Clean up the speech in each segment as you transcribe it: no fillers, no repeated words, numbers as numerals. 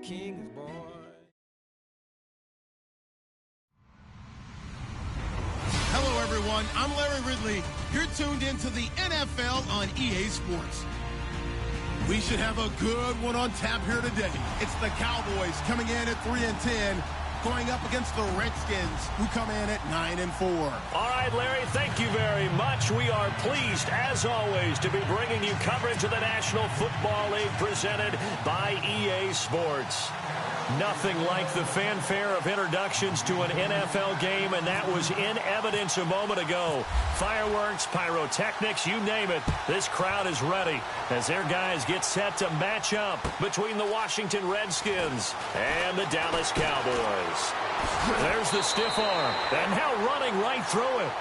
king is born. Hello, everyone. I'm Larry Ridley. You're tuned into the NFL on EA Sports. We should have a good one on tap here today. It's the Cowboys coming in at 3-10, going up against the Redskins, who come in at 9-4. All right, Larry, thank you very much. We are pleased, as always, to be bringing you coverage of the National Football League presented by EA Sports. Nothing like the fanfare of introductions to an NFL game, and that was in evidence a moment ago. Fireworks, pyrotechnics, you name it. This crowd is ready as their guys get set to match up between the Washington Redskins and the Dallas Cowboys. There's the stiff arm, and now running right through it.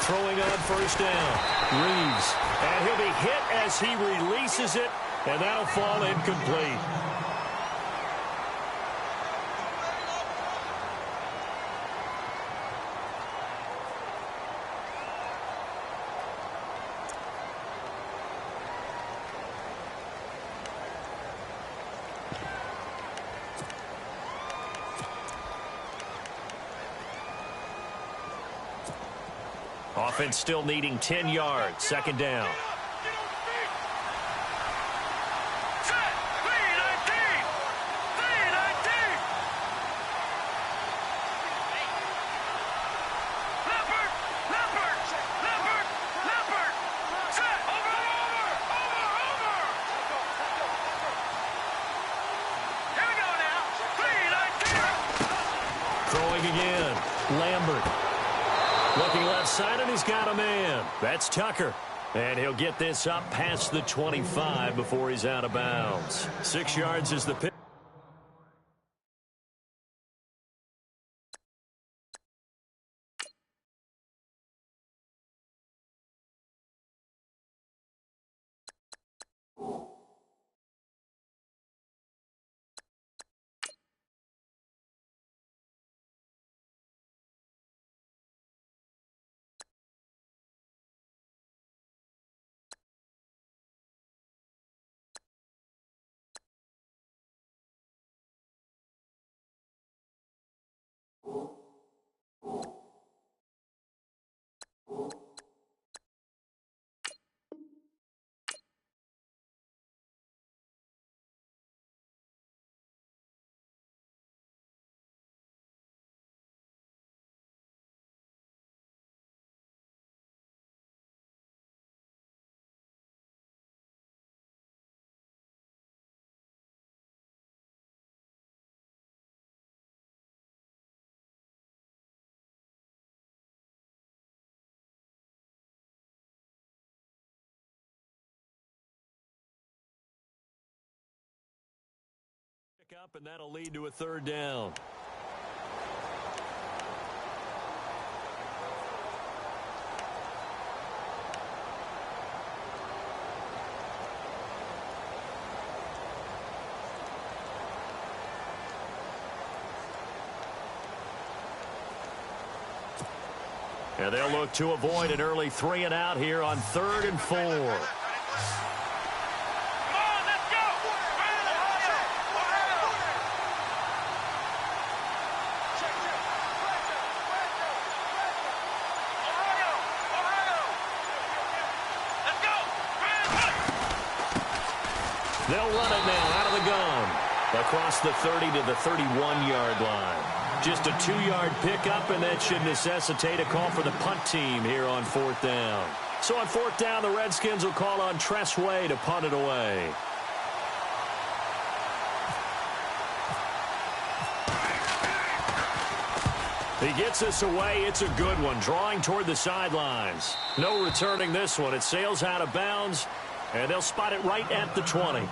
Throwing on first down, Reeves, and he'll be hit as he releases it, and that'll fall incomplete. Offense still needing 10 yards. Second down. Throwing again. Lambert. Looking left side, and he's got a man. That's Tucker. And he'll get this up past the 25 before he's out of bounds. 6 yards is the pick. Up, and that'll lead to a third down. And they'll look to avoid an early 3-and-out here on 3rd and 4. They'll run it now out of the gun. Across the 30 to the 31-yard line. Just a 2-yard pickup, and that should necessitate a call for the punt team here on 4th down. So on 4th down, the Redskins will call on Tressway to punt it away. He gets this away. It's a good one, drawing toward the sidelines. No returning this one. It sails out of bounds, and they'll spot it right at the 20.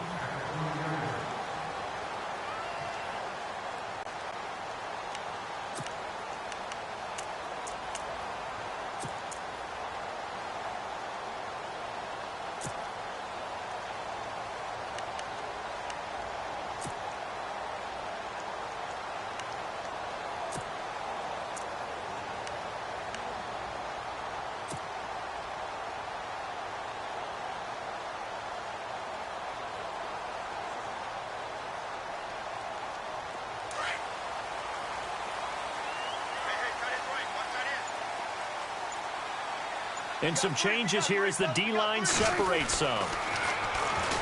And some changes here as the D-line separates some.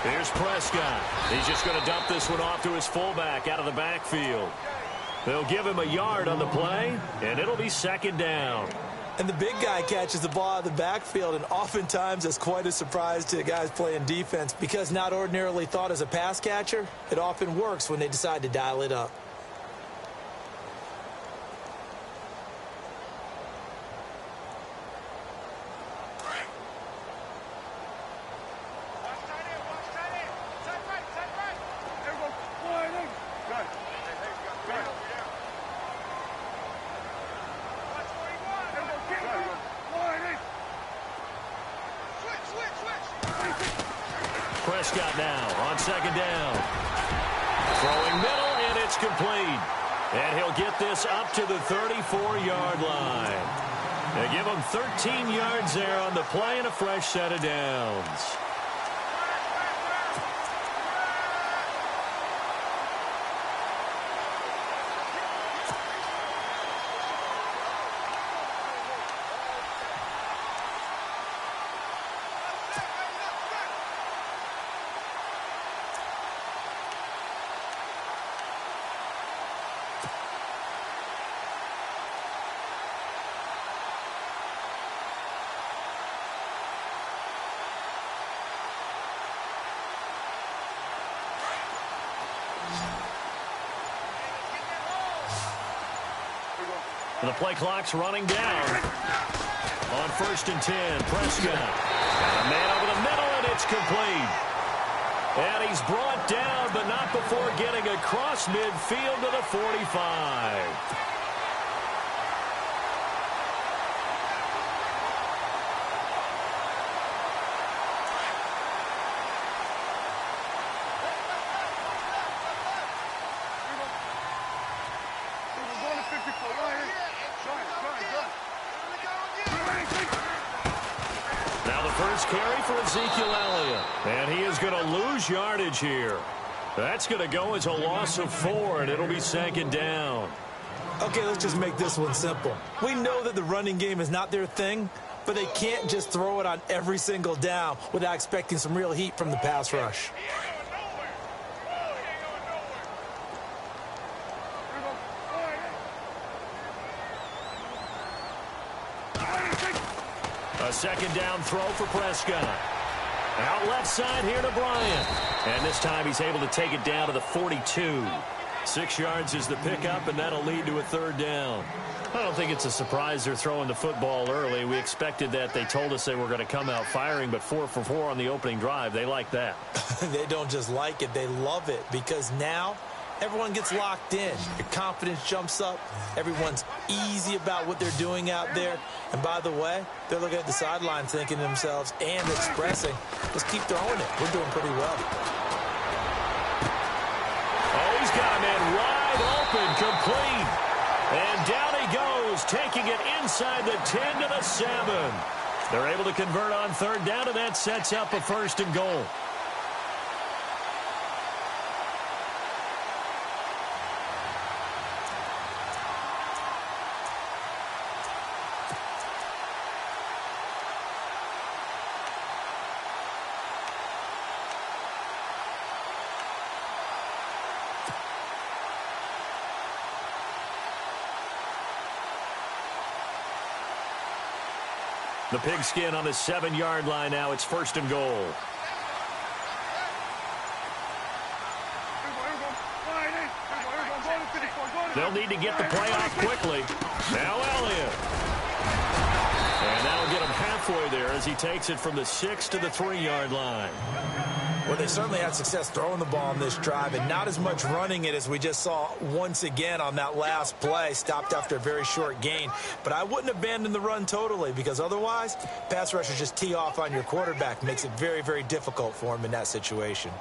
Here's Prescott. He's just going to dump this one off to his fullback out of the backfield. They'll give him a yard on the play, and it'll be second down. And the big guy catches the ball out of the backfield, and oftentimes it's quite a surprise to the guys playing defense because not ordinarily thought as a pass catcher, it often works when they decide to dial it up. Prescott now on second down. Throwing middle, and it's complete. And he'll get this up to the 34-yard line. They give him 13 yards there on the play and a fresh set of downs. The play clock's running down. On 1st and 10, Prescott. A man over the middle, and it's complete. And he's brought down, but not before getting across midfield to the 45. Carry for Ezekiel Elliott. And he is going to lose yardage here. That's going to go as a loss of 4, and it'll be second down. Okay, let's just make this one simple. We know that the running game is not their thing, but they can't just throw it on every single down without expecting some real heat from the pass rush. A second down throw for Prescott. Out left side here to Bryant. And this time he's able to take it down to the 42. 6 yards is the pickup, and that'll lead to a third down. I don't think it's a surprise they're throwing the football early. We expected that. They told us they were going to come out firing, but 4 for 4 on the opening drive. They like that. They don't just like it. They love it because now everyone gets locked in. Your confidence jumps up. Everyone's easy about what they're doing out there. And by the way, they're looking at the sideline thinking to themselves and expressing, let's keep throwing it. We're doing pretty well. Oh, he's got a man wide open, complete. And down he goes, taking it inside the 10 to the 7. They're able to convert on third down, and that sets up a 1st and goal. The pigskin on the 7-yard line now. It's 1st and goal. They'll need to get the play off quickly. Now Elliott. And that'll get him halfway there as he takes it from the 6 to the 3-yard line. Well, they certainly had success throwing the ball on this drive and not as much running it as we just saw once again on that last play. Stopped after a very short gain. But I wouldn't abandon the run totally because otherwise, pass rushers just tee off on your quarterback. Makes it very, very difficult for him in that situation.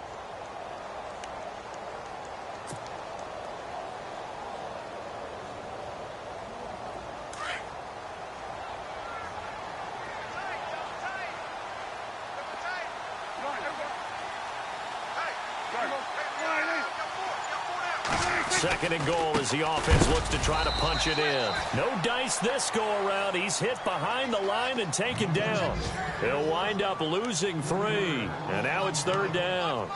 Second and goal as the offense looks to try to punch it in. No dice this go-around. He's hit behind the line and taken down. He'll wind up losing 3. And now it's 3rd down.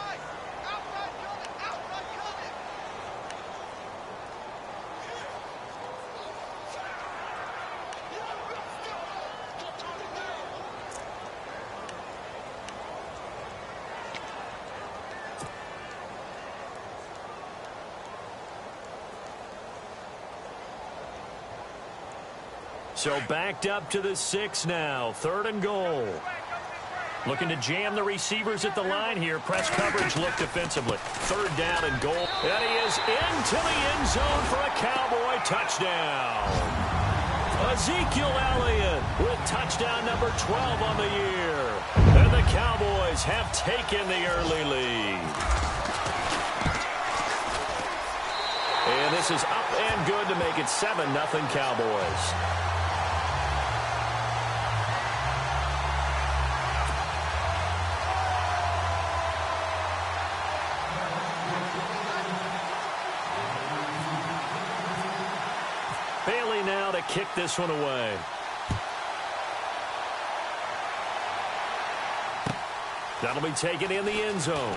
So backed up to the 6 now. 3rd and goal. Looking to jam the receivers at the line here. Press coverage look defensively. 3rd down and goal. And he is into the end zone for a Cowboy touchdown. Ezekiel Elliott with touchdown number 12 on the year. And the Cowboys have taken the early lead. And this is up and good to make it 7-0 Cowboys. Bailey now to kick this one away. That'll be taken in the end zone.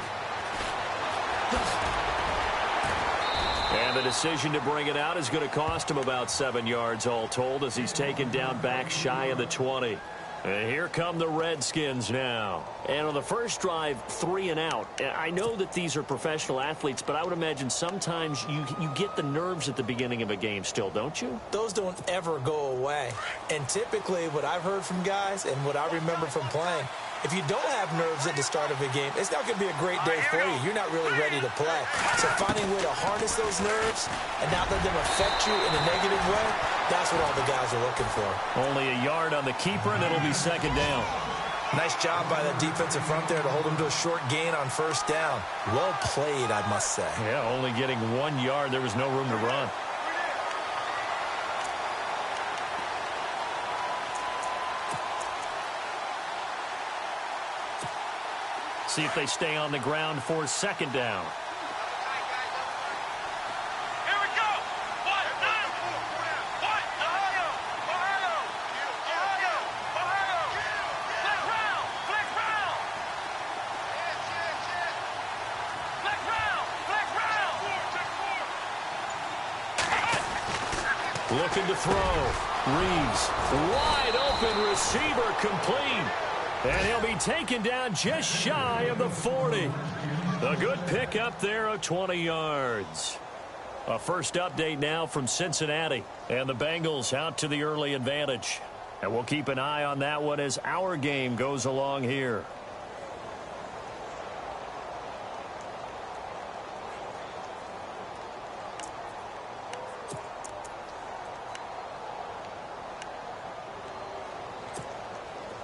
And the decision to bring it out is going to cost him about 7 yards all told as he's taken down back shy of the 20. And here come the Redskins now. And on the first drive, 3 and out. I know that these are professional athletes, but I would imagine sometimes you get the nerves at the beginning of a game still, don't you? Those don't ever go away. And typically what I've heard from guys and what I remember from playing, if you don't have nerves at the start of a game, it's not going to be a great day for you. You're not really ready to play. So finding a way to harness those nerves and not let them affect you in a negative way, that's what all the guys are looking for. Only a yard on the keeper, and it'll be 2nd down. Nice job by that defensive front there to hold him to a short gain on 1st down. Well played, I must say. Yeah, only getting 1 yard. There was no room to run. See if they stay on the ground for 2nd down. Here we go. Looking to throw. Reeves, wide open receiver complete. And he'll be taken down just shy of the 40. A good pick up there of 20 yards. A first update now from Cincinnati. And the Bengals out to the early advantage. And we'll keep an eye on that one as our game goes along here.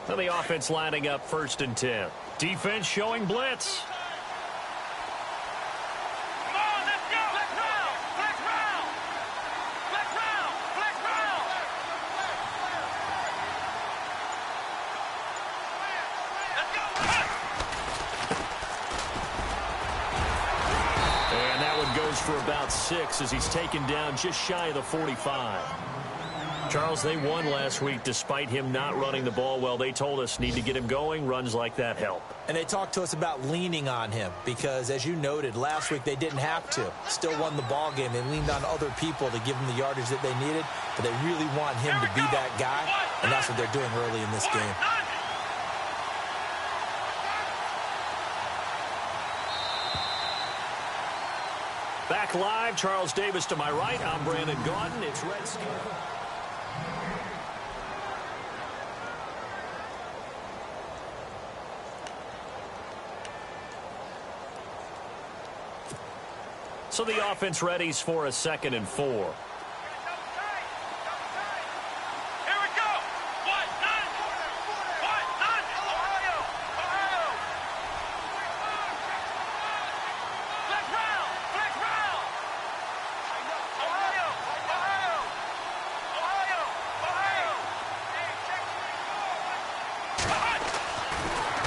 So the offense lining up 1st and 10. Defense showing blitz. Come on, let's go. Flex round. Flex round. Flex round. Flex round. Let's go. And that one goes for about 6 as he's taken down just shy of the 45. Charles, they won last week despite him not running the ball well. They told us need to get him going. Runs like that help. And they talked to us about leaning on him because, as you noted, last week they didn't have to. Still won the ball game. They leaned on other people to give them the yardage that they needed, but they really want him to be that guy, and that's what they're doing early in this game. Back back live. Charles Davis to my right. I'm Brandon Gaudin. It's Redskins. So the offense readies for a 2nd and 4.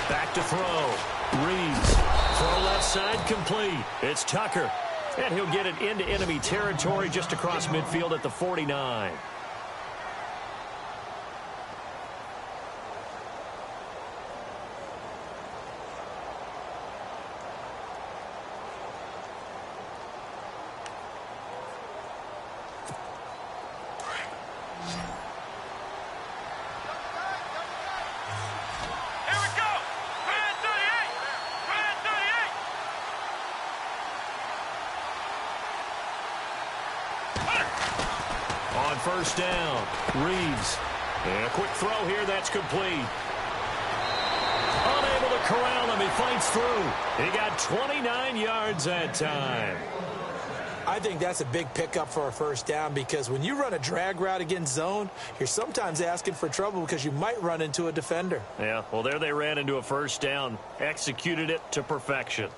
Back to throw. Reeves. Throw left side complete. It's Tucker. And he'll get it into enemy territory just across midfield at the 49. On first down, Reeves. And a quick throw here, that's complete. Unable to corral him, he fights through. He got 29 yards that time. I think that's a big pickup for a first down because when you run a drag route against zone, you're sometimes asking for trouble because you might run into a defender. Yeah, well, there they ran into a first down. Executed it to perfection.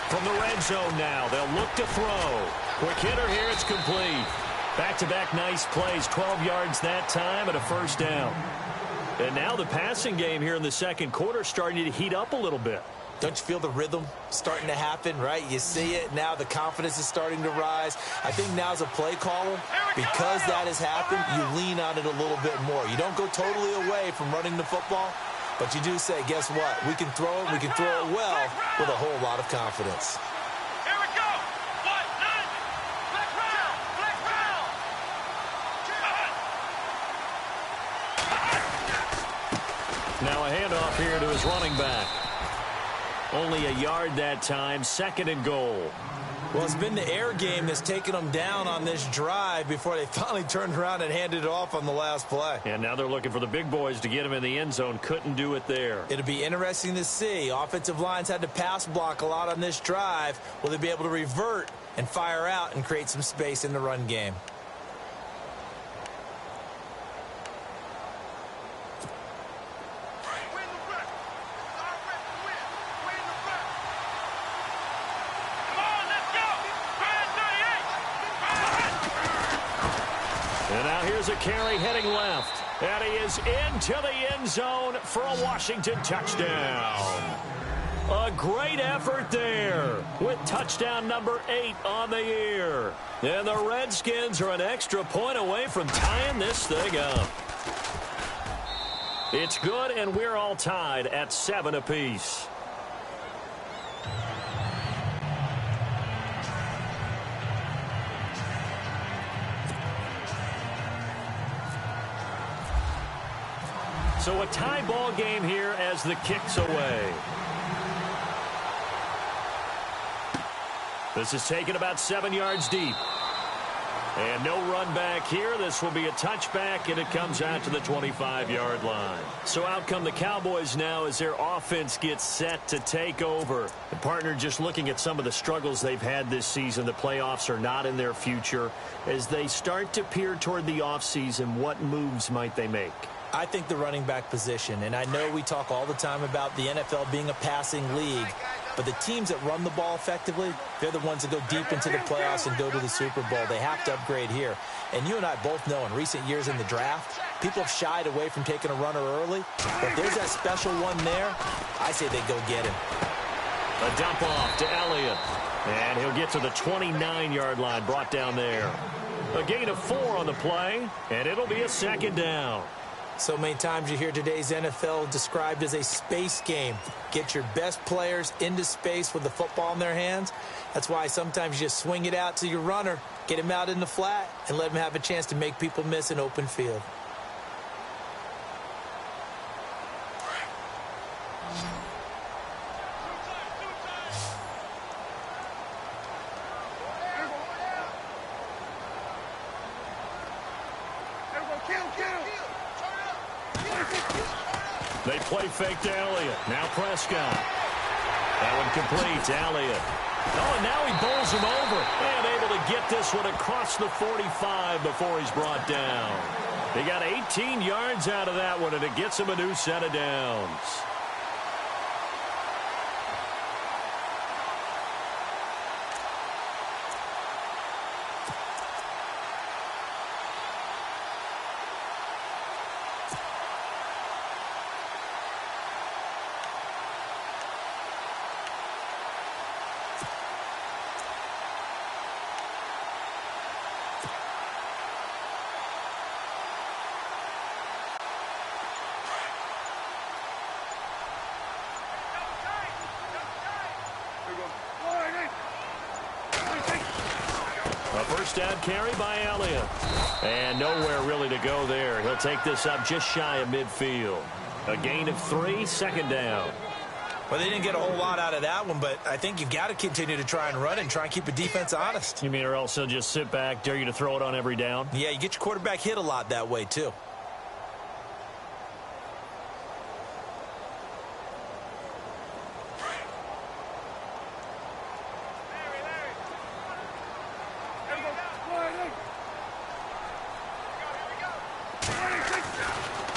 From the red zone now, they'll look to throw. Quick hitter here, it's complete. Back-to-back nice plays, 12 yards that time and a first down. And now the passing game here in the second quarter starting to heat up a little bit. Don't you feel the rhythm starting to happen, right? You see it now, the confidence is starting to rise. I think now as a play caller, because that has happened, you lean on it a little bit more. You don't go totally away from running the football, but you do say, guess what? We can throw it, we can throw it well with a whole lot of confidence. Here we go. One, nine. Flex round. Flex round. Now a handoff here to his running back. Only a yard that time, 2nd and goal. Well, it's been the air game that's taken them down on this drive before they finally turned around and handed it off on the last play. And now they're looking for the big boys to get him in the end zone. Couldn't do it there. It'll be interesting to see. Offensive lines had to pass block a lot on this drive. Will they be able to revert and fire out and create some space in the run game? A carry heading left, and he is into the end zone for a Washington touchdown. A great effort there with touchdown number 8 on the year. And the Redskins are an extra point away from tying this thing up. It's good, and we're all tied at 7 apiece. So a tie ball game here as the kick's away. This is taken about 7 yards deep. And no run back here. This will be a touchback, and it comes out to the 25-yard line. So out come the Cowboys now as their offense gets set to take over. The partner just looking at some of the struggles they've had this season. The playoffs are not in their future. As they start to peer toward the offseason, what moves might they make? I think the running back position, and I know we talk all the time about the NFL being a passing league, but the teams that run the ball effectively, they're the ones that go deep into the playoffs and go to the Super Bowl. They have to upgrade here. And you and I both know in recent years in the draft, people have shied away from taking a runner early. But if there's that special one there, I say they go get him. A dump off to Elliott. And he'll get to the 29-yard line, brought down there. A gain of 4 on the play, and it'll be a second down. So many times you hear today's NFL described as a space game. Get your best players into space with the football in their hands. That's why sometimes you just swing it out to your runner, get him out in the flat, and let him have a chance to make people miss an open field. They play fake to Elliott. Now Prescott. That one complete to Elliott. Oh, and now he bowls him over. And able to get this one across the 45 before he's brought down. He got 18 yards out of that one, and it gets him a new set of downs. A first down carry by Elliott. And nowhere really to go there. He'll take this up just shy of midfield. A gain of 3, second down. Well, they didn't get a whole lot out of that one, but I think you've got to continue to try and run and try and keep the defense honest. You mean or else he'll just sit back, dare you to throw it on every down? Yeah, you get your quarterback hit a lot that way, too.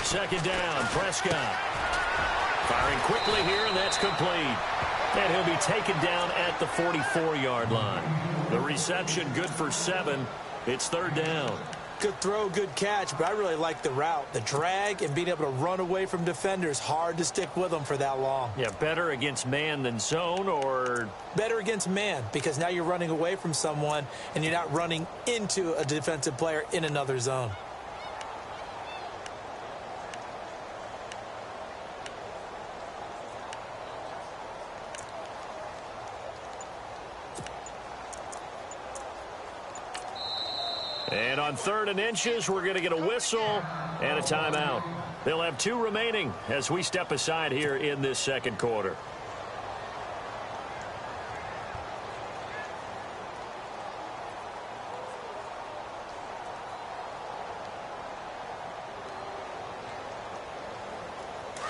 Second down, Prescott. Firing quickly here, and that's complete. And he'll be taken down at the 44-yard line. The reception good for 7. It's third down. Good throw, good catch, but I really like the route. The drag and being able to run away from defenders, hard to stick with them for that long. Yeah, better against man than zone, or? Better against man, because now you're running away from someone and you're not running into a defensive player in another zone. And on 3rd and inches, we're going to get a whistle and a timeout. They'll have 2 remaining as we step aside here in this second quarter.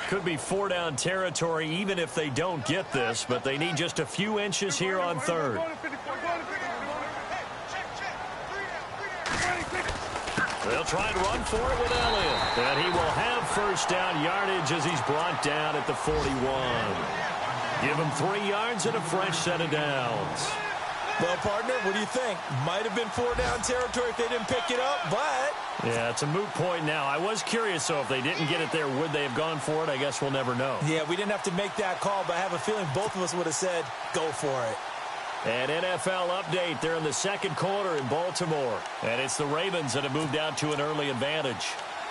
Could be 4-down territory even if they don't get this, but they need just a few inches here on 3rd. They'll try and run for it with Elliott. And he will have first down yardage as he's brought down at the 41. Give him 3 yards and a fresh set of downs. Well, partner, what do you think? Might have been 4-down territory if they didn't pick it up, but... Yeah, it's a moot point now. I was curious, so if they didn't get it there, would they have gone for it? I guess we'll never know. Yeah, we didn't have to make that call, but I have a feeling both of us would have said, go for it. An NFL update. They're in the second quarter in Baltimore. And it's the Ravens that have moved out to an early advantage.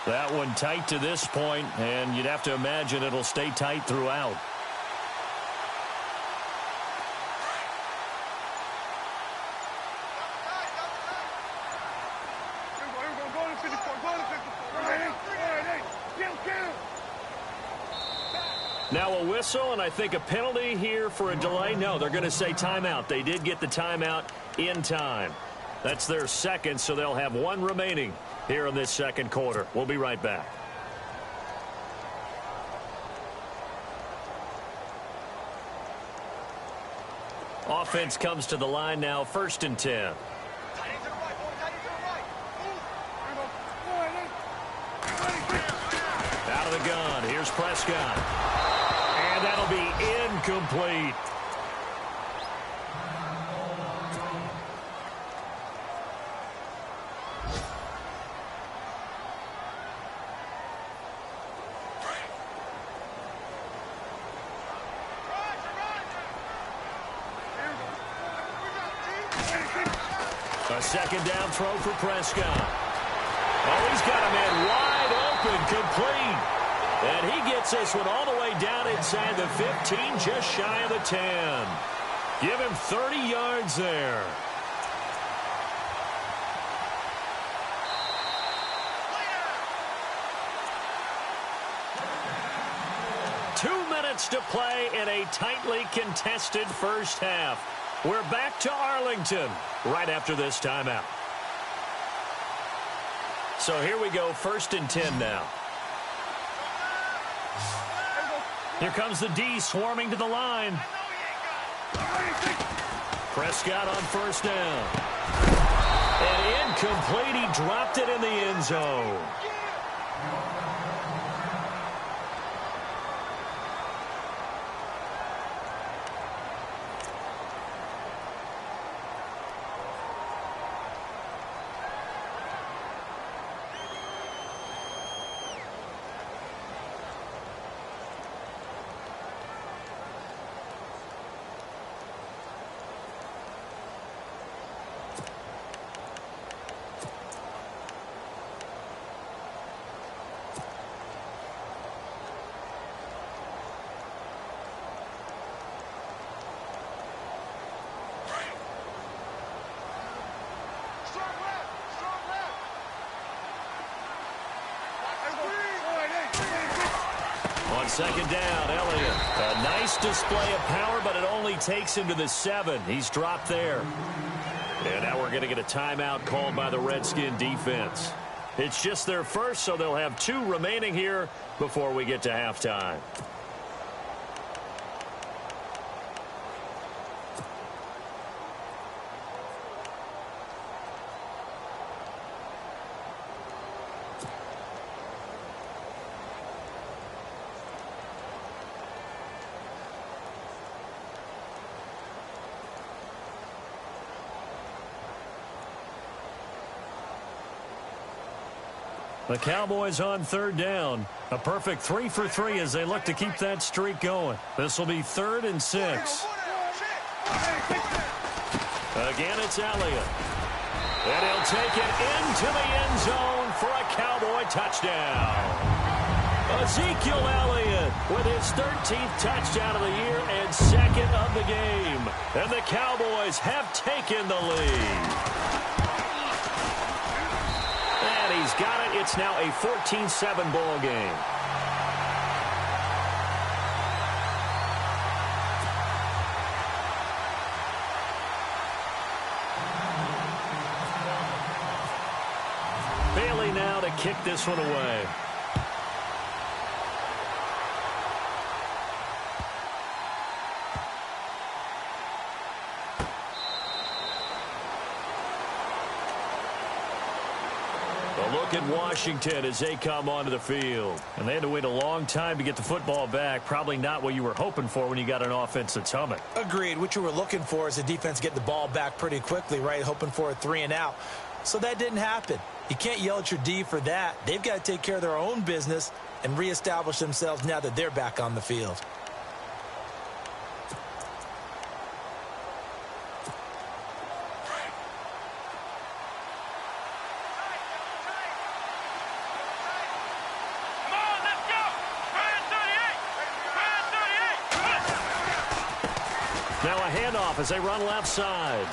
That one tight to this point, and you'd have to imagine it'll stay tight throughout. Now a whistle, and I think a penalty here for a delay. No, they're going to say timeout. They did get the timeout in time. That's their second, so they'll have 1 remaining here in this second quarter. We'll be right back. Offense comes to the line now, 1st and 10. Out of the gun, here's Prescott. And that'll be incomplete. A second down throw for Prescott. Oh, he's got a man wide open, complete. And he gets this one all the way down inside the 15, just shy of the 10. Give him 30 yards there. To play in a tightly contested first half. We're back to Arlington right after this timeout. So here we go, 1st and 10 now. Here comes the D swarming to the line. Prescott on 1st down. And incomplete. He dropped it in the end zone. Second down, Elliott. A nice display of power, but it only takes him to the 7. He's dropped there. And now we're going to get a timeout called by the Redskin defense. It's just their first, so they'll have 2 remaining here before we get to halftime. The Cowboys on 3rd down. A perfect 3 for 3 as they look to keep that streak going. This will be 3rd and 6. Again, it's Elliott. And he'll take it into the end zone for a Cowboy touchdown. Ezekiel Elliott with his 13th touchdown of the year and 2nd of the game. And the Cowboys have taken the lead. And he's got it. It's now a 14-7 ball game. Bailey now to kick this one away. Look at Washington as they come onto the field. And they had to wait a long time to get the football back. Probably not what you were hoping for when you got an offense that's humming. Agreed. What you were looking for is the defense getting the ball back pretty quickly, right? Hoping for a 3 and out. So that didn't happen. You can't yell at your D for that. They've got to take care of their own business and reestablish themselves now that they're back on the field. Now a handoff as they run left side.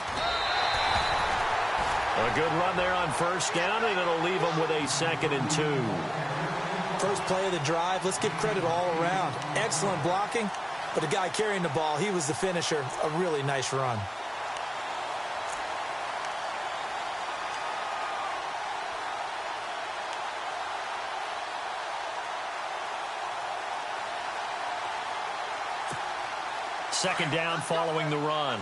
A good run there on 1st down, and it'll leave them with a 2nd and 2. First play of the drive. Let's give credit all around. Excellent blocking, but the guy carrying the ball, he was the finisher. A really nice run. Second down following the run.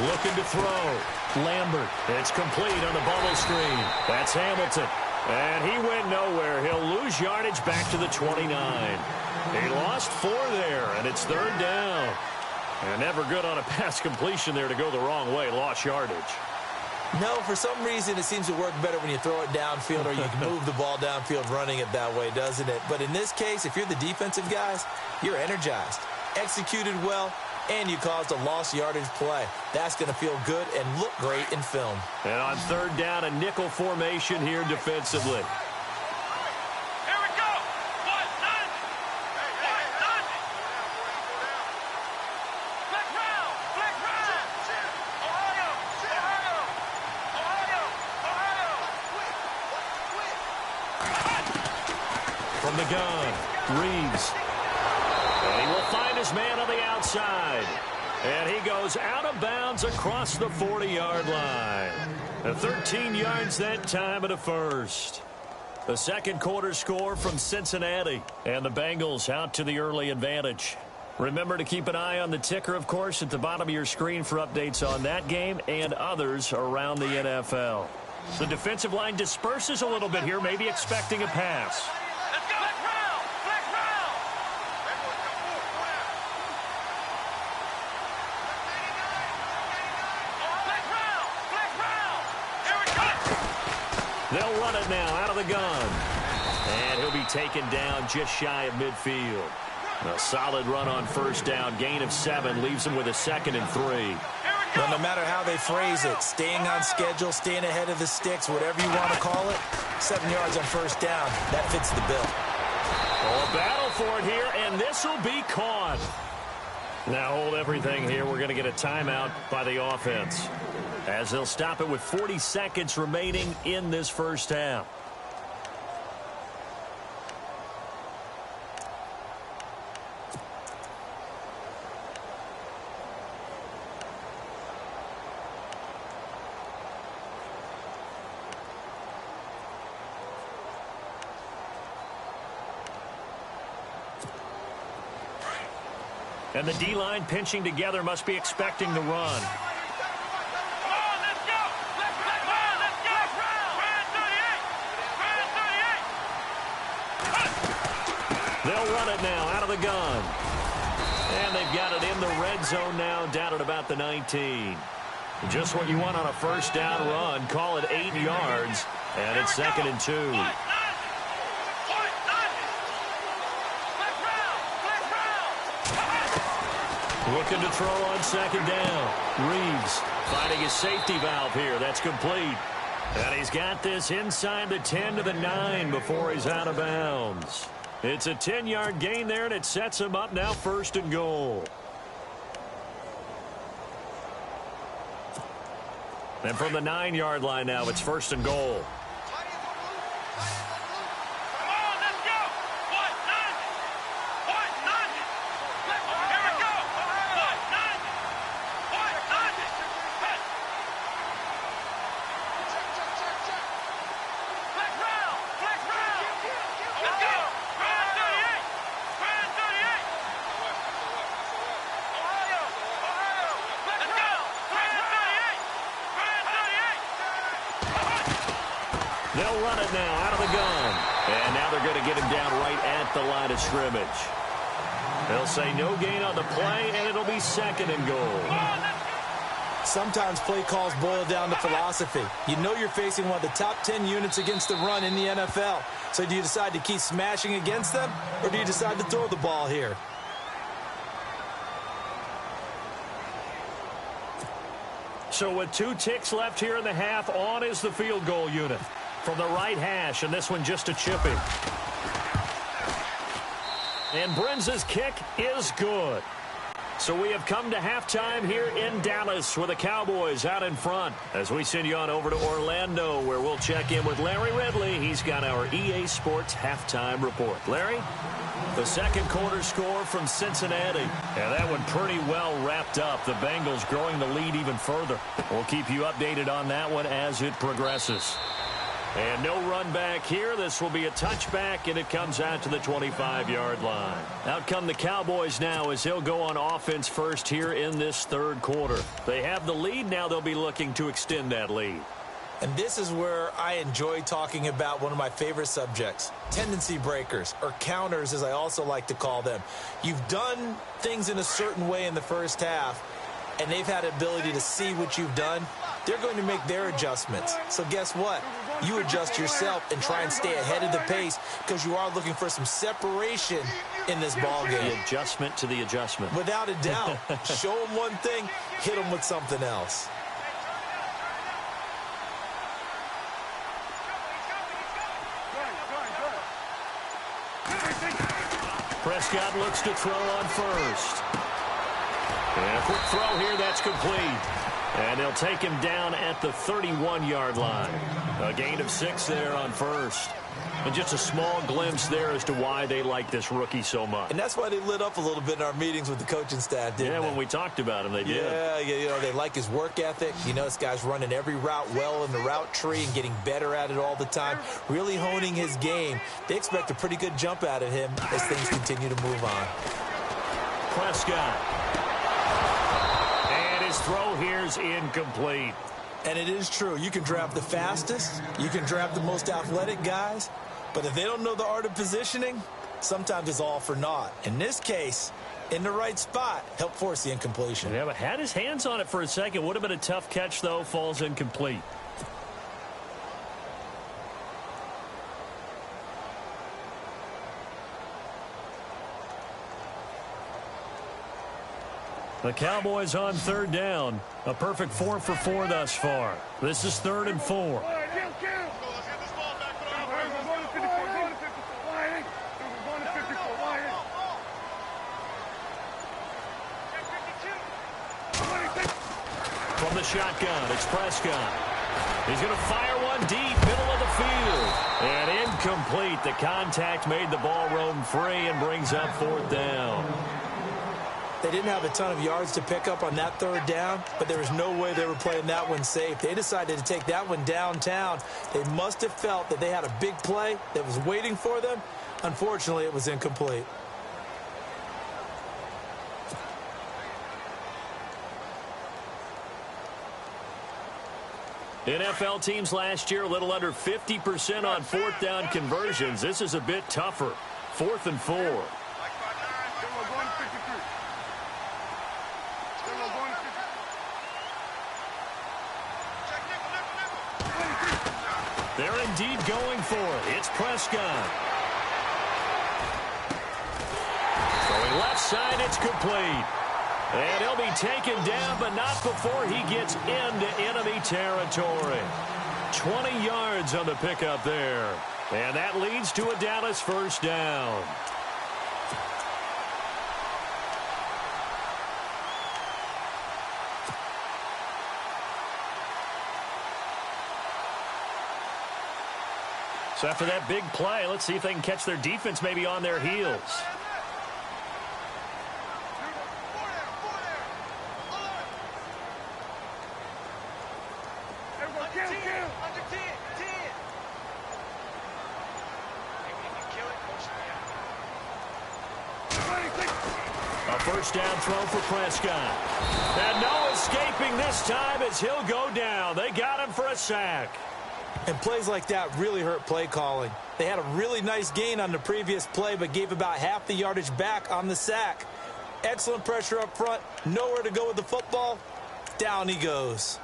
Looking to throw. Lambert. It's complete on the bubble screen. That's Hamilton. And he went nowhere. He'll lose yardage back to the 29. He lost 4 there, and it's 3rd down. And never good on a pass completion there to go the wrong way. Lost yardage. No, for some reason it seems to work better when you throw it downfield or you can move the ball downfield running it that way, doesn't it? But in this case, if you're the defensive guys, you're energized, executed well, and you caused a lost yardage play. That's going to feel good and look great in film. And on third down, a nickel formation here defensively. From the gun, Reeves. And he will find his man on the outside. And he goes out of bounds across the 40-yard line. 13 yards that time at a first. The second quarter score from Cincinnati. And the Bengals out to the early advantage. Remember to keep an eye on the ticker, of course, at the bottom of your screen for updates on that game and others around the NFL. The defensive line disperses a little bit here, maybe expecting a pass. They'll run it now out of the gun. And he'll be taken down just shy of midfield. A solid run on first down. Gain of 7 leaves him with a 2nd and 3. Well, no matter how they phrase it, staying on schedule, staying ahead of the sticks, whatever you want to call it, 7 yards on first down, that fits the bill. Oh, a battle for it here, and this will be caught. Now hold everything here. We're going to get a timeout by the offense, as they'll stop it with 40 seconds remaining in this first half. And the D-line pinching together must be expecting the run. They'll run it now out of the gun. And they've got it in the red zone now, down at about the 19. Just what you want on a first down run. Call it 8 yards, and it's 2nd and 2. Looking to throw on 2nd down. Reeves finding his safety valve here. That's complete. And he's got this inside the 10 to the 9 before he's out of bounds. It's a 10-yard gain there, and it sets him up now 1st and goal. And from the 9-yard line now, it's 1st and goal. They'll run it now out of the gun. And now they're going to get him down right at the line of scrimmage. They'll say no gain on the play, and it'll be 2nd and goal. Sometimes play calls boil down to philosophy. You know you're facing one of the top 10 units against the run in the NFL. So do you decide to keep smashing against them, or do you decide to throw the ball here? So with 2 ticks left here in the half, on is the field goal unit. From the right hash, and this one just a chipping. And Brinz's kick is good. So we have come to halftime here in Dallas with the Cowboys out in front. As we send you on over to Orlando, where we'll check in with Larry Ridley. He's got our EA Sports halftime report. Larry? The second quarter score from Cincinnati. And that one pretty well wrapped up. The Bengals growing the lead even further. We'll keep you updated on that one as it progresses. And no run back here. This will be a touchback, and it comes out to the 25-yard line. Out come the Cowboys now as they'll go on offense first here in this third quarter. They have the lead. Now they'll be looking to extend that lead. And this is where I enjoy talking about one of my favorite subjects, tendency breakers, or counters as I also like to call them. You've done things in a certain way in the first half, and they've had the ability to see what you've done. they're going to make their adjustments. So guess what? You adjust yourself and try and stay ahead of the pace because you are looking for some separation in this ball game. The adjustment to the adjustment. Without a doubt. Show them one thing, hit them with something else. Prescott looks to throw on first. And a quick throw here, that's complete. And they'll take him down at the 31-yard line. A gain of 6 there on first. And just a small glimpse there as to why they like this rookie so much. And that's why they lit up a little bit in our meetings with the coaching staff, didn't they? When we talked about him, they did. Yeah, you know, they like his work ethic. You know, this guy's running every route well in the route tree and getting better at it all the time, really honing his game. They expect a pretty good jump out of him as things continue to move on. Prescott. And his throw here's incomplete. And it is true. You can draft the fastest. You can draft the most athletic guys. But if they don't know the art of positioning, sometimes it's all for naught. In this case, in the right spot, help force the incompletion. Yeah, but had his hands on it for a second. Would have been a tough catch, though. Falls incomplete. The Cowboys on third down. A perfect 4 for 4 thus far. This is 3rd and 4. From the shotgun, it's Prescott. He's going to fire one deep, middle of the field. And incomplete. The contact made the ball roam free and brings up 4th down. They didn't have a ton of yards to pick up on that 3rd down, but there was no way they were playing that one safe. They decided to take that one downtown. They must have felt that they had a big play that was waiting for them. Unfortunately, it was incomplete. NFL teams last year a little under 50% on 4th down conversions. This is a bit tougher. 4th and 4. They're indeed going for it. It's Prescott. Going left side, it's complete. And he'll be taken down, but not before he gets into enemy territory. 20 yards on the pickup there. And that leads to a Dallas 1st down. So after that big play, let's see if they can catch their defense maybe on their heels. A 1st down throw for Prescott. And no escaping this time as he'll go down. They got him for a sack. And plays like that really hurt play calling. They had a really nice gain on the previous play, but gave about half the yardage back on the sack. Excellent pressure up front. Nowhere to go with the football. Down he goes.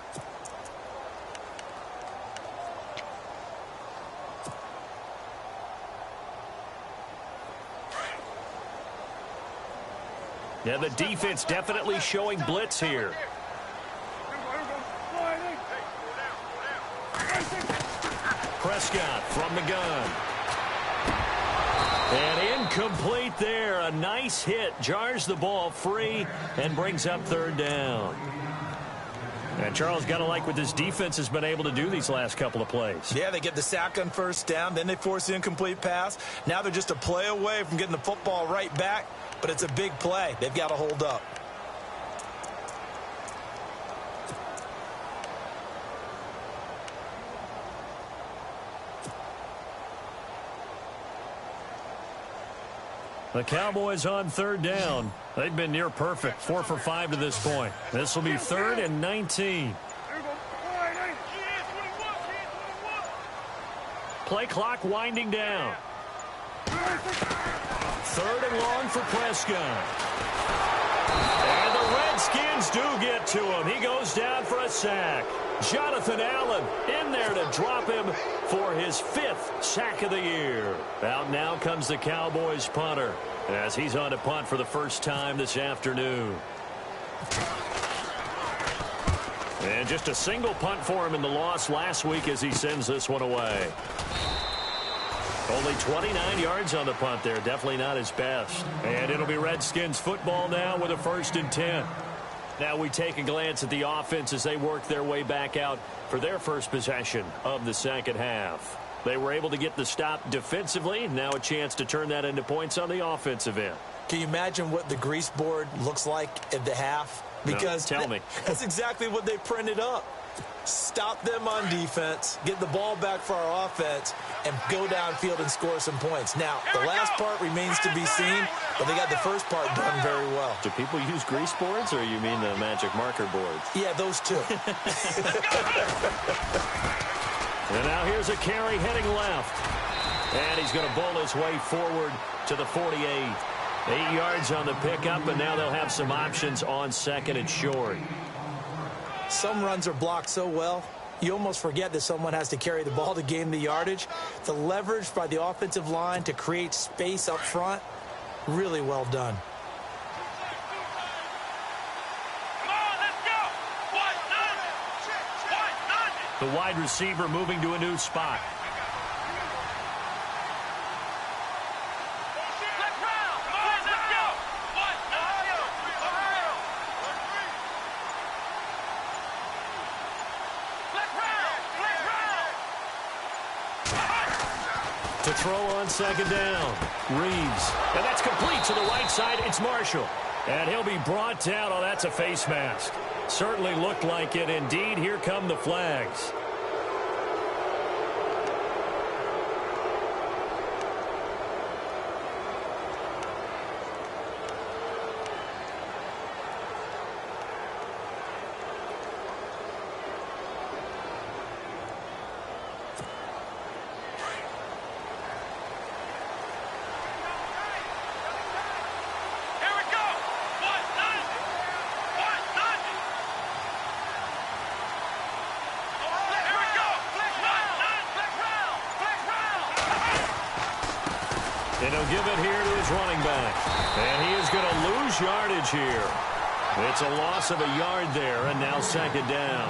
Yeah, the defense definitely showing blitz here. Prescott from the gun. And incomplete there. A nice hit. Jars the ball free and brings up 3rd down. And Charles, got to like what this defense has been able to do these last couple of plays. Yeah, they get the sack on 1st down. Then they force the incomplete pass. Now they're just a play away from getting the football right back. But it's a big play. They've got to hold up. The Cowboys on 3rd down. They've been near perfect. 4 for 5 to this point. This will be 3rd and 19. Play clock winding down. 3rd and long for Prescott. And the Redskins do get to him. He goes down for a sack. Jonathan Allen in there to drop him for his 5th sack of the year. Out now comes the Cowboys punter as he's on to punt for the first time this afternoon. And just a single punt for him in the loss last week as he sends this one away. Only 29 yards on the punt there. Definitely not his best. And it'll be Redskins football now with a 1st and 10. Now we take a glance at the offense as they work their way back out for their first possession of the second half. They were able to get the stop defensively. Now a chance to turn that into points on the offensive end. Can you imagine what the grease board looks like at the half? Because no, tell me. That's exactly what they printed up. Stop them on defense, get the ball back for our offense, and go downfield and score some points. Now, the last part remains to be seen, but they got the first part done very well. Do people use grease boards, or you mean the magic marker boards? Yeah, those two. And now here's a carry heading left. And he's going to bowl his way forward to the 48. 8 yards on the pickup, and now they'll have some options on 2nd and short. Some runs are blocked so well, you almost forget that someone has to carry the ball to gain the yardage. The leverage by the offensive line to create space up front, really well done. Come on, let's go. The wide receiver moving to a new spot. Let's round. Come on, let's go. To throw on 2nd down. Reeves. And that's complete to the right side. It's Marshall. And he'll be brought down. Oh, that's a face mask. Certainly looked like it. Indeed, here come the flags. And he'll give it here to his running back. And he is going to lose yardage here. It's a loss of a yard there, and now 2nd down.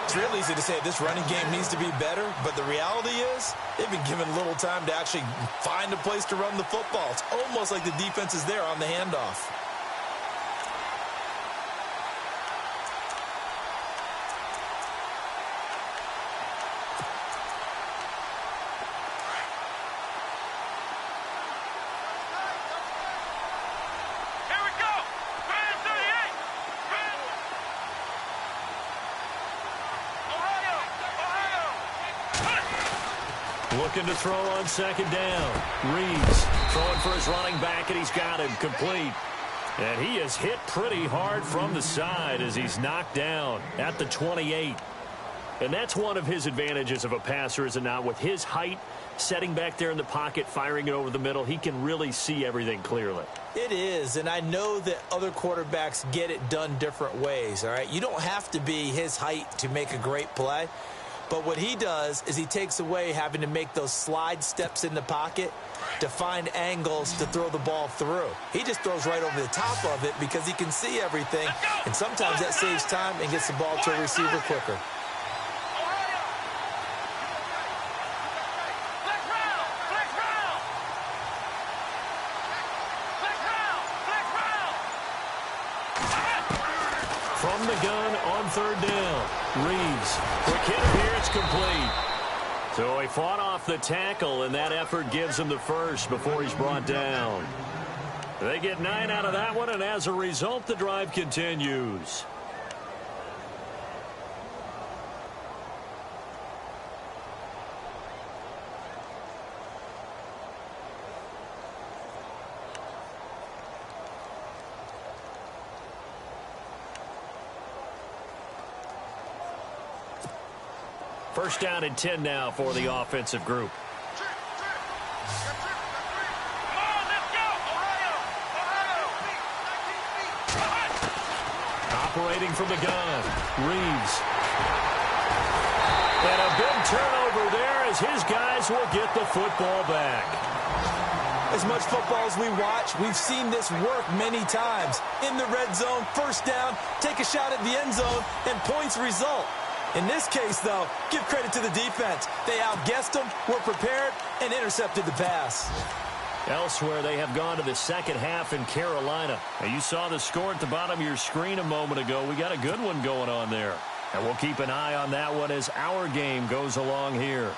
It's real easy to say this running game needs to be better, but the reality is they've been given little time to actually find a place to run the football. It's almost like the defense is there on the handoff. Looking to throw on 2nd down. Reeves throwing for his running back, and he's got him complete. And he is hit pretty hard from the side as he's knocked down at the 28. And that's one of his advantages of a passer, is it not? With his height, setting back there in the pocket, firing it over the middle, he can really see everything clearly. It is, and I know that other quarterbacks get it done different ways, all right? You don't have to be his height to make a great play. But what he does is he takes away having to make those slide steps in the pocket to find angles to throw the ball through. He just throws right over the top of it because he can see everything, and sometimes that saves time and gets the ball to a receiver quicker. From the gun on 3rd down. Reeves. Quick hitter here. It's complete. So he fought off the tackle, and that effort gives him the first before he's brought down. They get 9 out of that one, and as a result, the drive continues. First down and 10 now for the offensive group. Operating from the gun, Reeves. And a big turnover there as his guys will get the football back. As much football as we watch, we've seen this work many times. In the red zone, first down, take a shot at the end zone, and points result. In this case, though, give credit to the defense. They outguessed them, were prepared, and intercepted the pass. Elsewhere, they have gone to the second half in Carolina. Now, you saw the score at the bottom of your screen a moment ago. We got a good one going on there. And we'll keep an eye on that one as our game goes along here.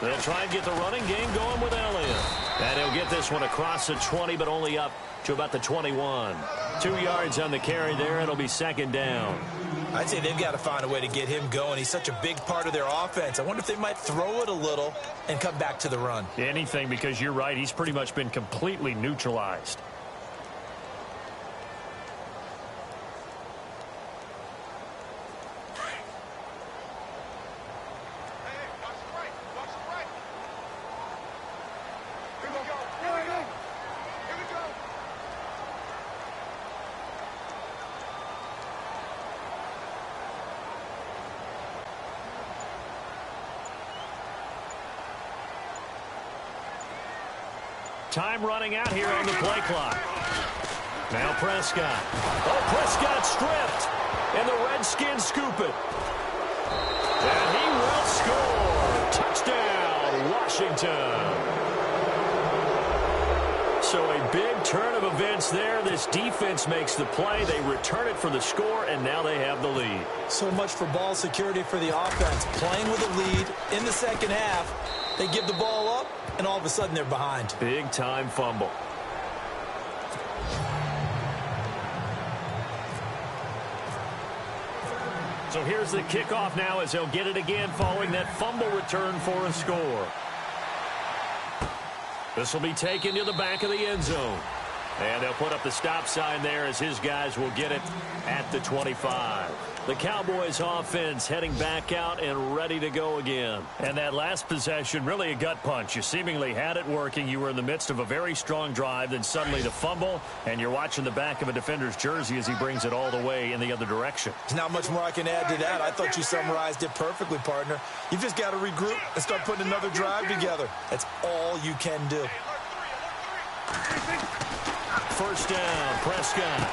They'll try and get the running game going with Elliott. And he'll get this one across the 20, but only up to about the 21. 2 yards on the carry there. It'll be second down. I'd say they've got to find a way to get him going. He's such a big part of their offense. I wonder if they might throw it a little and come back to the run. Anything, because you're right. He's pretty much been completely neutralized. Time running out here on the play clock. Now Prescott. Oh, Prescott stripped. And the Redskins scoop it. And he will score. Touchdown, Washington. So a big turn of events there. This defense makes the play. They return it for the score, and now they have the lead. So much for ball security for the offense. Playing with a lead in the second half. They give the ball up, and all of a sudden they're behind. Big-time fumble. So here's the kickoff now as they'll get it again following that fumble return for a score. This will be taken to the back of the end zone. And they'll put up the stop sign there as his guys will get it at the 25. The Cowboys offense heading back out and ready to go again. And that last possession, really a gut punch. You seemingly had it working. You were in the midst of a very strong drive. Then suddenly the fumble, and you're watching the back of a defender's jersey as he brings it all the way in the other direction. There's not much more I can add to that. I thought you summarized it perfectly, partner. You've just got to regroup and start putting another drive together. That's all you can do. First down, Prescott.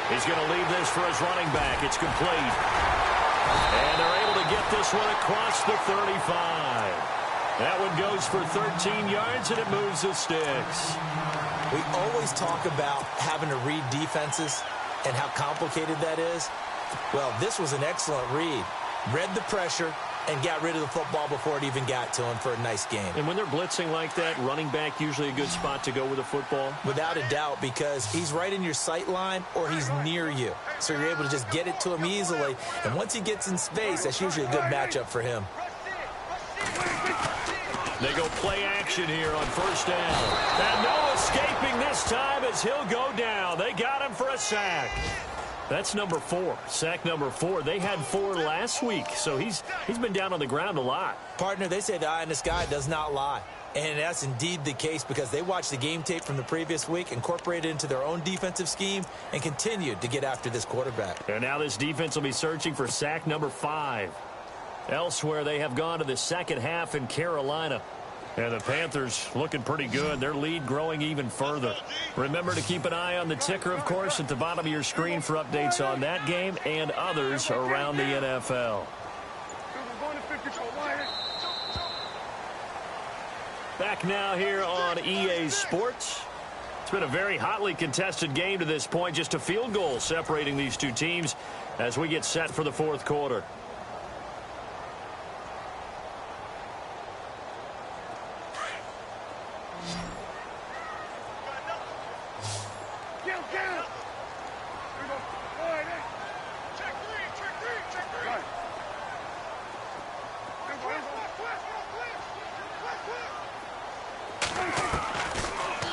He's going to leave this for his running back. It's complete. And they're able to get this one across the 35. That one goes for 13 yards, and it moves the sticks. We always talk about having to read defenses and how complicated that is. Well, this was an excellent read. Read the pressure and got rid of the football before it even got to him for a nice game. And when they're blitzing like that, running back usually a good spot to go with the football? Without a doubt, because he's right in your sight line or he's near you. So you're able to just get it to him easily. And once he gets in space, that's usually a good matchup for him. They go play action here on first down. And no escaping this time as he'll go down. They got him for a sack. That's number 4, sack number 4. They had 4 last week, so he's been down on the ground a lot. Partner, they say the eye in the sky does not lie. And that's indeed the case because they watched the game tape from the previous week, incorporated it into their own defensive scheme, and continued to get after this quarterback. And now this defense will be searching for sack number 5. Elsewhere, they have gone to the second half in Carolina. And the Panthers looking pretty good. Their lead growing even further. Remember to keep an eye on the ticker, of course, at the bottom of your screen for updates on that game and others around the NFL. Back now here on EA Sports. It's been a very hotly contested game to this point. Just a field goal separating these two teams as we get set for the fourth quarter.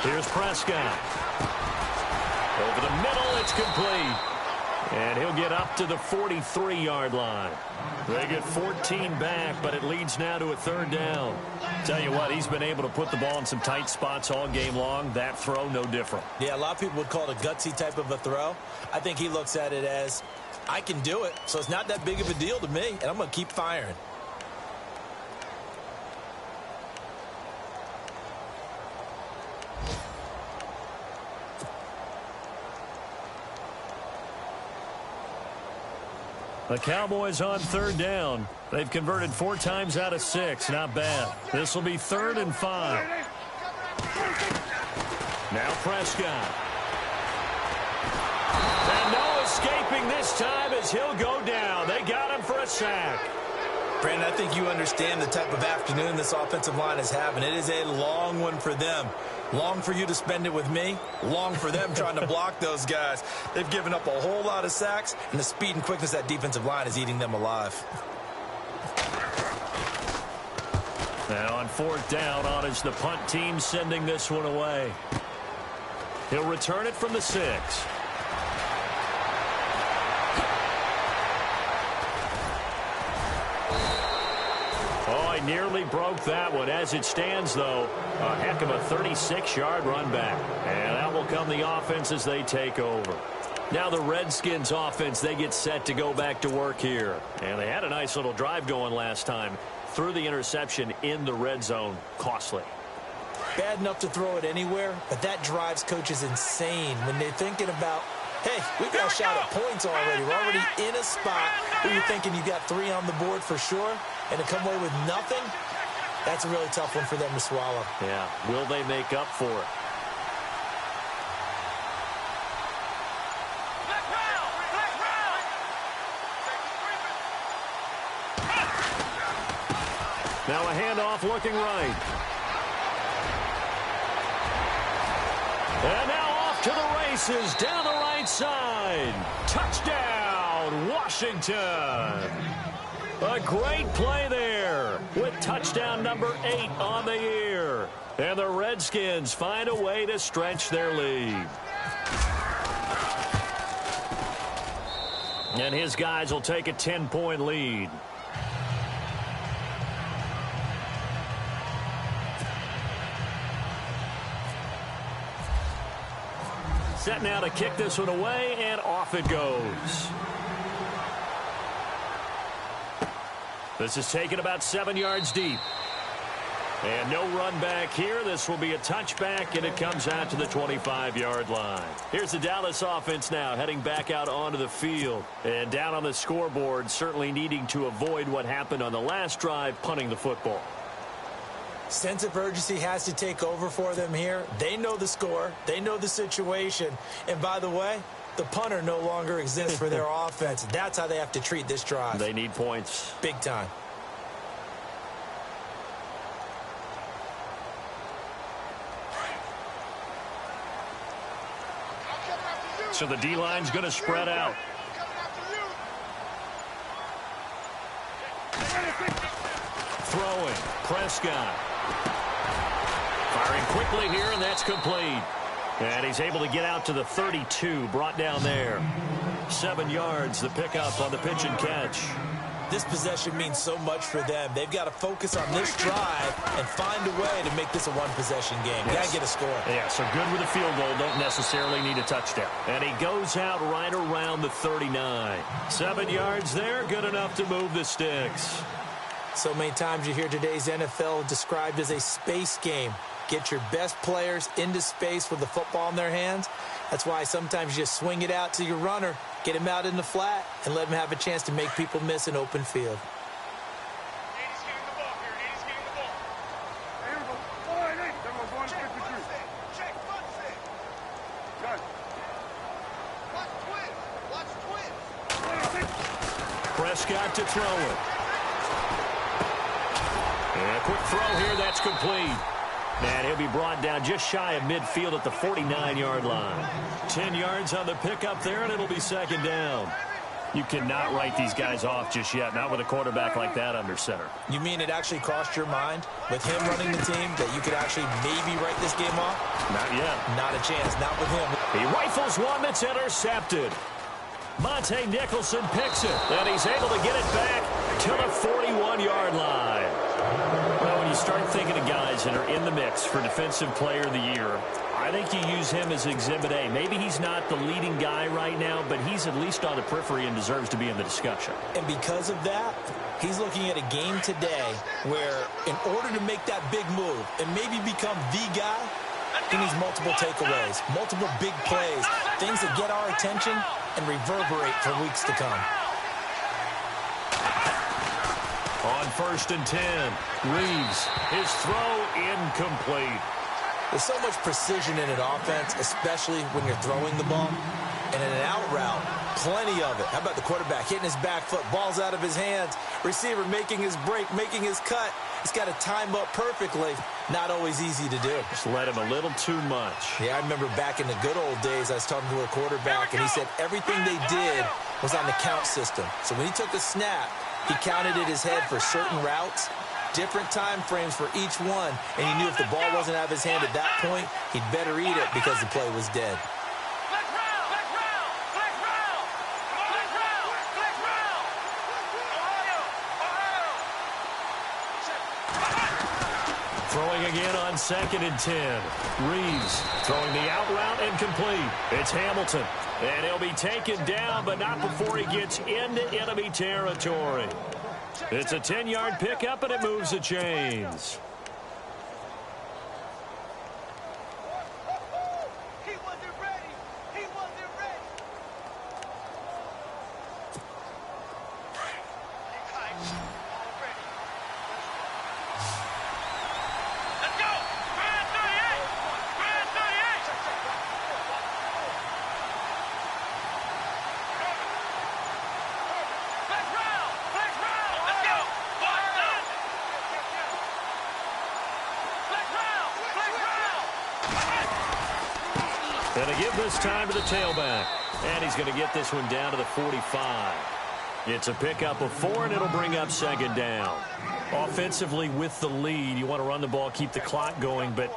Here's Prescott. Over the middle, it's complete. And he'll get up to the 43-yard line. They get 14 back, but it leads now to a 3rd down. Tell you what, he's been able to put the ball in some tight spots all game long. That throw, no different. Yeah, a lot of people would call it a gutsy type of a throw. I think he looks at it as, I can do it, so it's not that big of a deal to me, and I'm going to keep firing. The Cowboys on 3rd down. They've converted 4 times out of 6. Not bad. This will be 3rd and 5. Now Prescott. And no escaping this time as he'll go down. They got him for a sack. Brandon, I think you understand the type of afternoon this offensive line is having. It is a long one for them. Long for you to spend it with me. Long for them trying to block those guys. They've given up a whole lot of sacks, and the speed and quickness of that defensive line is eating them alive. Now on 4th down, on is the punt team sending this one away. He'll return it from the 6. Nearly broke that one. As it stands, though, a heck of a 36-yard run back. And that will come the offense as they take over. Now the Redskins offense, they get set to go back to work here. And they had a nice little drive going last time. Threw the interception in the red zone. Costly. Bad enough to throw it anywhere, but that drives coaches insane when they're thinking about, hey, we've got a shot at points already. We're already in a spot where you're thinking you got 3 on the board for sure, and to come away with nothing, that's a really tough one for them to swallow. Yeah, will they make up for it? Now a handoff looking right. And now off to the races down the right side. Touchdown, Washington. A great play there with touchdown number 8 on the year. And the Redskins find a way to stretch their lead. And his guys will take a 10-point lead. Set now to kick this one away, and off it goes. This is taken about 7 yards deep. And no run back here. This will be a touchback, and it comes out to the 25-yard line. Here's the Dallas offense now heading back out onto the field. And down on the scoreboard, certainly needing to avoid what happened on the last drive, punting the football. Sense of urgency has to take over for them here. They know the score. They know the situation. And by the way, the punter no longer exists for their offense. That's how they have to treat this drive. They need points. Big time. So the D-line's going to spread out. Throwing. Prescott. Firing quickly here, and that's complete. And he's able to get out to the 32, brought down there. 7 yards, the pickup on the pitch and catch. This possession means so much for them. They've got to focus on this drive and find a way to make this a one-possession game. Got to get a score. Yeah, so good with a field goal. Don't necessarily need a touchdown. And he goes out right around the 39. 7 yards there, good enough to move the sticks. So many times you hear today's NFL described as a space game. Get your best players into space with the football in their hands. That's why sometimes you just swing it out to your runner, get him out in the flat, and let him have a chance to make people miss an open field. Prescott to throw it. And a quick throw here, that's complete. And he'll be brought down just shy of midfield at the 49-yard line. 10 yards on the pickup there, and it'll be second down. You cannot write these guys off just yet, not with a quarterback like that under center. You mean it actually crossed your mind with him running the team that you could actually maybe write this game off? Not yet. Not a chance, not with him. He rifles one that's intercepted. Monte Nicholson picks it, and he's able to get it back to the 41-yard line. Well, when you start thinking of guys that are in the mix for Defensive Player of the Year, I think you use him as Exhibit A. Maybe he's not the leading guy right now, but he's at least on the periphery and deserves to be in the discussion. And because of that, he's looking at a game today where in order to make that big move and maybe become the guy, he needs multiple takeaways, multiple big plays, things that get our attention and reverberate for weeks to come. On 1st and 10, Reeves, his throw incomplete. There's so much precision in an offense, especially when you're throwing the ball. And in an out route, plenty of it. How about the quarterback hitting his back foot, ball's out of his hands, receiver making his break, making his cut. He's got to time up perfectly. Not always easy to do. Just let him a little too much. Yeah, I remember back in the good old days, I was talking to a quarterback, and he said everything they did was on the count system. So when he took a snap, he counted in his head for certain routes, different time frames for each one, and he knew if the ball wasn't out of his hand at that point, he'd better eat it because the play was dead. Throwing again on 2nd and 10. Reeves throwing the out route incomplete. It's Hamilton. And he'll be taken down, but not before he gets into enemy territory. It's a 10-yard pickup, and it moves the chains. He wasn't ready. He wasn't ready. Let's go. Grand 38. Grand 38. Flex round. Flex round. Let's go. Boston. Flex round. Flex round. And to give this time to the tailback. And he's going to get this one down to the 45. It's a pickup of 4, and it'll bring up 2nd down. Offensively, with the lead, you want to run the ball, keep the clock going, but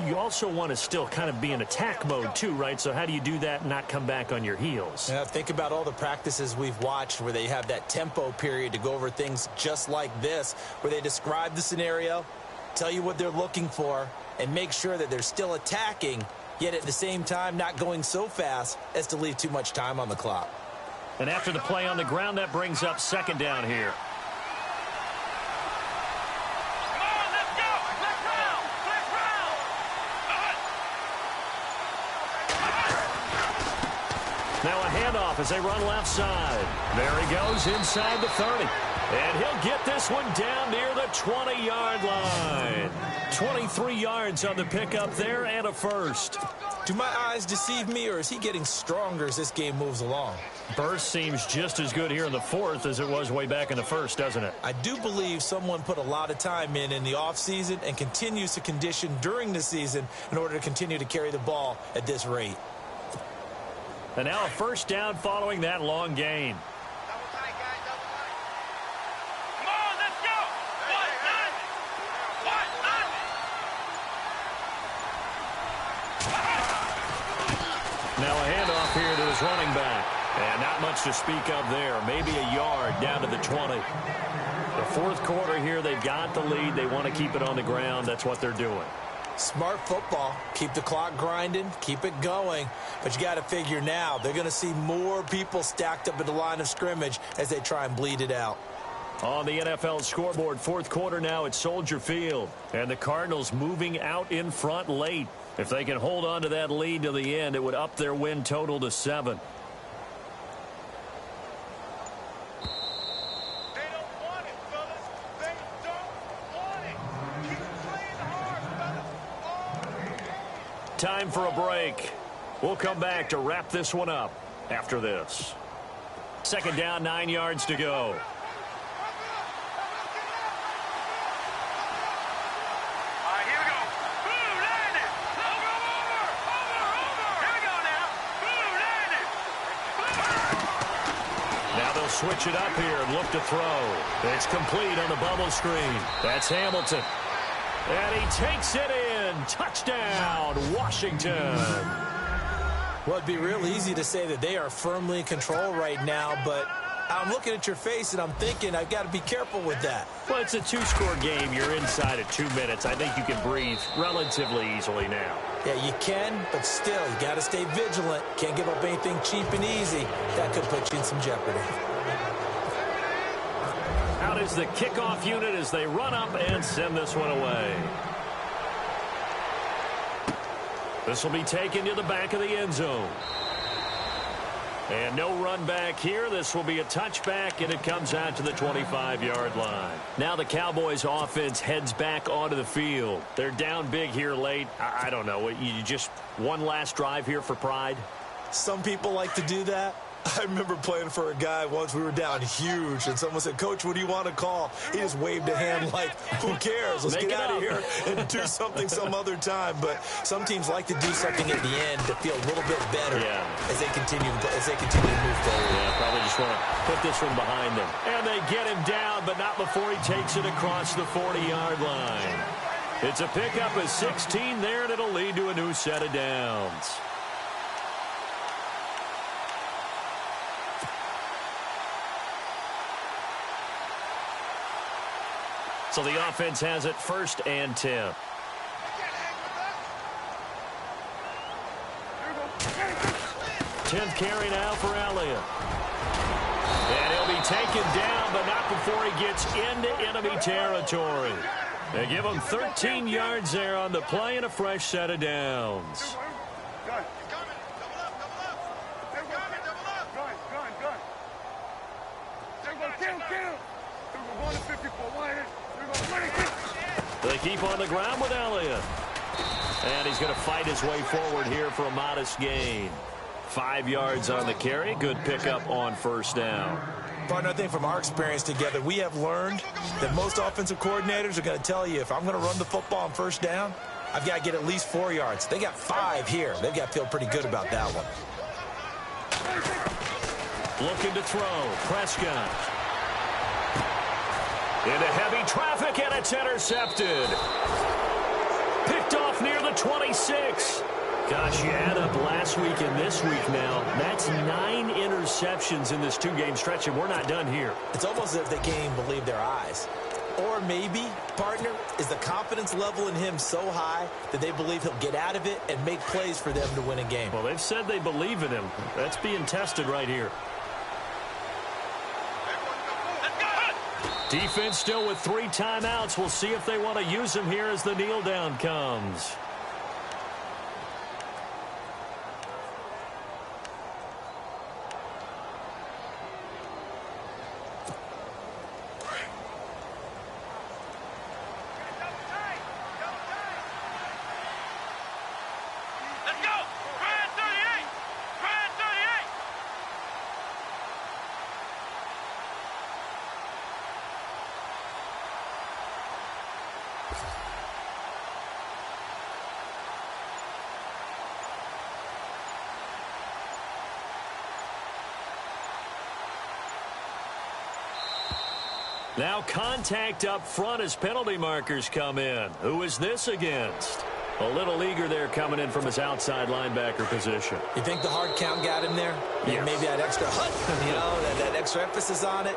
you also want to still kind of be in attack mode too, right? So how do you do that and not come back on your heels? Yeah, think about all the practices we've watched where they have that tempo period to go over things just like this, where they describe the scenario, tell you what they're looking for, and make sure that they're still attacking, yet at the same time not going so fast as to leave too much time on the clock. And after the play on the ground, that brings up 2nd down here. Come on, let's go. Flex round. Flex round. Now a handoff as they run left side. There he goes inside the 30. And he'll get this one down near the 20-yard line. 23 yards on the pickup there and a first. Do my eyes deceive me, or is he getting stronger as this game moves along? Burst seems just as good here in the 4th as it was way back in the 1st, doesn't it? I do believe someone put a lot of time in the offseason and continues to condition during the season in order to continue to carry the ball at this rate. And now a 1st down following that long gain. Double tight, guys. Double tight. Come on, let's go. Boston. Boston. Now a handoff here to his running back. And not much to speak of there. Maybe a yard down to the 20. The 4th quarter here, they've got the lead. They want to keep it on the ground. That's what they're doing. Smart football. Keep the clock grinding. Keep it going. But you got to figure now they're going to see more people stacked up at the line of scrimmage as they try and bleed it out. On the NFL scoreboard, 4th quarter now at Soldier Field. And the Cardinals moving out in front late. If they can hold on to that lead to the end, it would up their win total to 7. They don't want it, fellas. They don't want it. Keep playing hard, fellas. Time for a break. We'll come back to wrap this one up after this. 2nd down, 9 yards to go. All right, here we go. Boom, landed. Over. Here we go now. Boom, landed. Now they'll switch it up here and look to throw. It's complete on the bubble screen. That's Hamilton. And he takes it in. Touchdown, Washington. Well, it'd be real easy to say that they are firmly in control right now, but I'm looking at your face and I'm thinking I've got to be careful with that. Well, it's a two-score game. You're inside of 2 minutes. I think you can breathe relatively easily now. Yeah, you can, but still, you got to stay vigilant. Can't give up anything cheap and easy. That could put you in some jeopardy. Out is the kickoff unit as they run up and send this one away. This will be taken to the back of the end zone. And no run back here. This will be a touchback, and it comes out to the 25-yard line. Now the Cowboys offense heads back onto the field. They're down big here late. I don't know. You just one last drive here for pride? Some people like to do that. I remember playing for a guy once. We were down huge, and someone said, "Coach, what do you want to call?" He just waved a hand like, who cares? Let's get out of here and do something some other time. But some teams like to do something at the end to feel a little bit better as they continue to move forward. Yeah, probably just want to put this one behind them. And they get him down, but not before he takes it across the 40-yard line. It's a pickup of 16 there, and it'll lead to a new set of downs. So the offense has it 1st and 10. Tenth carry now for Elliott. And he'll be taken down, but not before he gets into enemy territory. They give him 13 yards there on the play and a fresh set of downs. They keep on the ground with Elliott. And he's going to fight his way forward here for a modest gain. 5 yards on the carry. Good pickup on 1st down. Partner, I think from our experience together, we have learned that most offensive coordinators are going to tell you, if I'm going to run the football on 1st down, I've got to get at least 4 yards. They got 5 here. They've got to feel pretty good about that one. Looking to throw. Prescott. Into heavy traffic, and it's intercepted. Picked off near the 26. Gosh, you add up last week and this week now. That's 9 interceptions in this 2-game stretch, and we're not done here. It's almost as if they can't even believe their eyes. Or maybe, partner, is the confidence level in him so high that they believe he'll get out of it and make plays for them to win a game. Well, they've said they believe in him. That's being tested right here. Defense still with 3 timeouts. We'll see if they want to use them here as the kneel down comes. Now contact up front as penalty markers come in. Who is this against? A little eager there coming in from his outside linebacker position. You think the hard count got him there? Yes. Maybe that extra that extra emphasis on it.